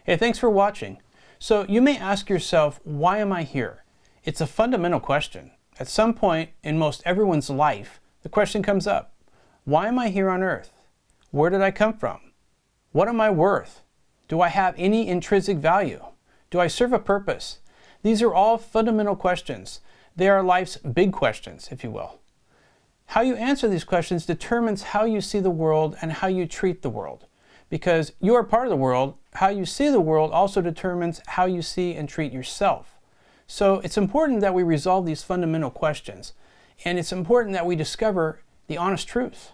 Hey, thanks for watching. So you may ask yourself, why am I here? It's a fundamental question. At some point in most everyone's life, the question comes up, why am I here on earth? Where did I come from? What am I worth? Do I have any intrinsic value? Do I serve a purpose? These are all fundamental questions. They are life's big questions, if you will. How you answer these questions determines how you see the world and how you treat the world. Because you are part of the world, how you see the world also determines how you see and treat yourself. So it's important that we resolve these fundamental questions, and it's important that we discover the honest truth.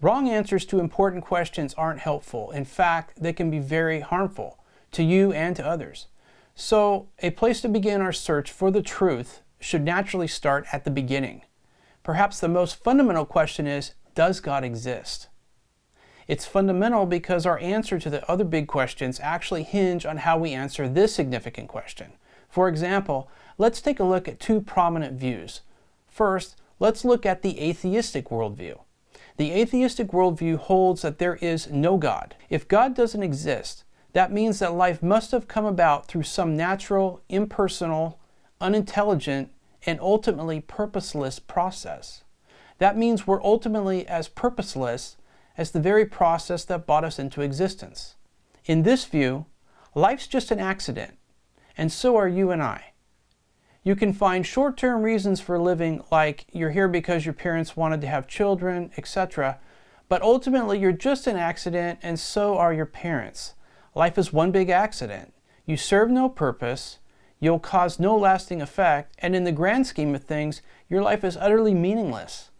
Wrong answers to important questions aren't helpful. In fact, they can be very harmful to you and to others. So a place to begin our search for the truth should naturally start at the beginning. Perhaps the most fundamental question is, does God exist? It's fundamental because our answer to the other big questions actually hinge on how we answer this significant question. For example, let's take a look at two prominent views. First, let's look at the atheistic worldview. The atheistic worldview holds that there is no God. If God doesn't exist, that means that life must have come about through some natural, impersonal, unintelligent, and ultimately purposeless process. That means we're ultimately as purposeless as the very process that brought us into existence. In this view, life's just an accident, and so are you and I. You can find short-term reasons for living, like you're here because your parents wanted to have children, etc., but ultimately you're just an accident, and so are your parents. Life is one big accident. You serve no purpose, you'll cause no lasting effect, and in the grand scheme of things, your life is utterly meaningless.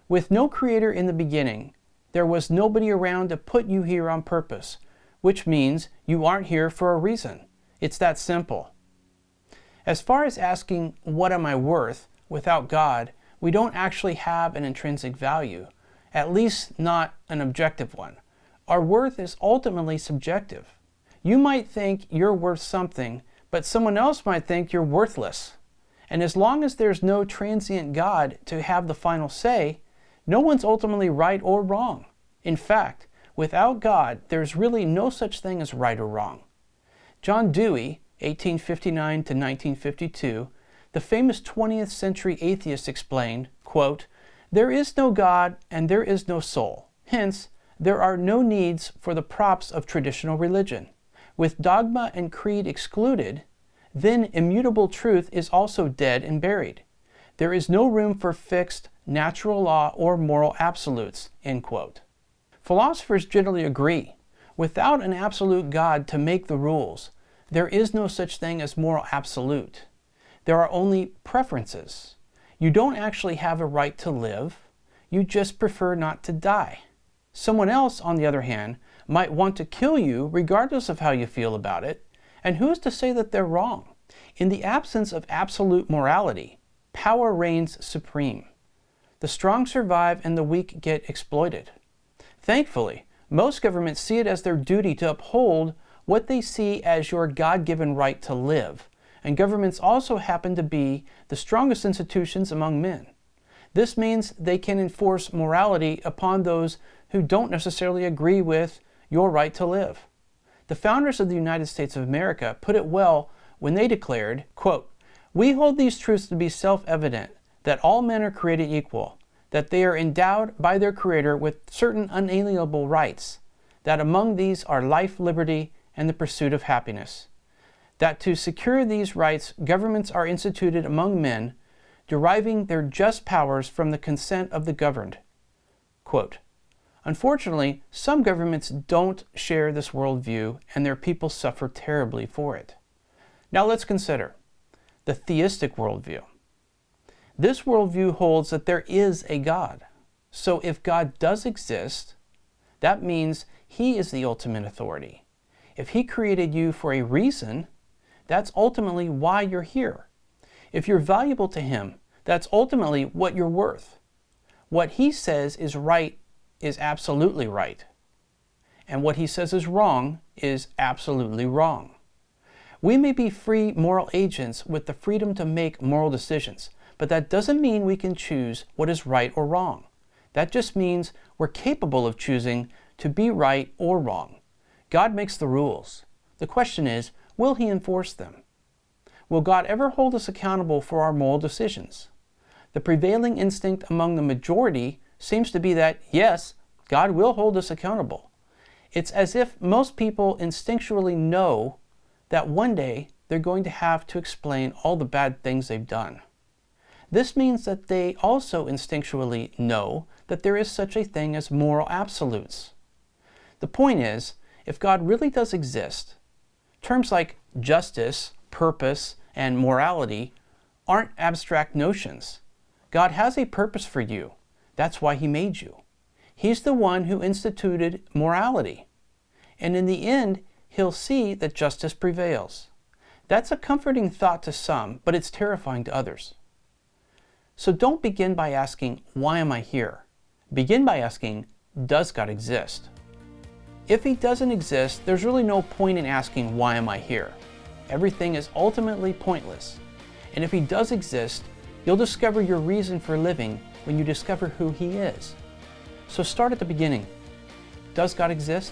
With no creator in the beginning, there was nobody around to put you here on purpose, which means you aren't here for a reason. It's that simple. As far as asking, what am I worth, without God, we don't actually have an intrinsic value, at least not an objective one. Our worth is ultimately subjective. You might think you're worth something, but someone else might think you're worthless. And as long as there's no transient God to have the final say, no one's ultimately right or wrong. In fact, without God, there's really no such thing as right or wrong. John Dewey, 1859 to 1952, the famous 20th century atheist explained, quote, "There is no God and there is no soul. Hence, there are no needs for the props of traditional religion. With dogma and creed excluded, then immutable truth is also dead and buried. There is no room for fixed natural law or moral absolutes," end quote. Philosophers generally agree. Without an absolute God to make the rules, there is no such thing as moral absolute. There are only preferences. You don't actually have a right to live. You just prefer not to die. Someone else, on the other hand, might want to kill you regardless of how you feel about it, and who's to say that they're wrong? In the absence of absolute morality, power reigns supreme. The strong survive and the weak get exploited. Thankfully, most governments see it as their duty to uphold what they see as your God-given right to live, and governments also happen to be the strongest institutions among men. This means they can enforce morality upon those who don't necessarily agree with your right to live. The founders of the United States of America put it well when they declared, quote, "We hold these truths to be self-evident, that all men are created equal, that they are endowed by their Creator with certain unalienable rights, that among these are life, liberty, and the pursuit of happiness, that to secure these rights governments are instituted among men, deriving their just powers from the consent of the governed." Quote. Unfortunately, some governments don't share this worldview, and their people suffer terribly for it. Now let's consider the theistic worldview. This worldview holds that there is a God. So if God does exist, that means He is the ultimate authority. If He created you for a reason, that's ultimately why you're here. If you're valuable to Him, that's ultimately what you're worth. What He says is right is absolutely right. And what He says is wrong is absolutely wrong. We may be free moral agents with the freedom to make moral decisions, but that doesn't mean we can choose what is right or wrong. That just means we're capable of choosing to be right or wrong. God makes the rules, The question is, will He enforce them? Will God ever hold us accountable for our moral decisions? The prevailing instinct among the majority seems to be that, yes, God will hold us accountable. It's as if most people instinctually know that one day they're going to have to explain all the bad things they've done. This means that they also instinctually know that there is such a thing as moral absolutes. The point is, if God really does exist, terms like justice, purpose, and morality aren't abstract notions. God has a purpose for you. That's why He made you. He's the one who instituted morality. And in the end, He'll see that justice prevails. That's a comforting thought to some, but it's terrifying to others. So don't begin by asking, why am I here? Begin by asking, does God exist? If He doesn't exist, there's really no point in asking, why am I here? Everything is ultimately pointless. And if He does exist, you'll discover your reason for living when you discover who He is. So start at the beginning. Does God exist?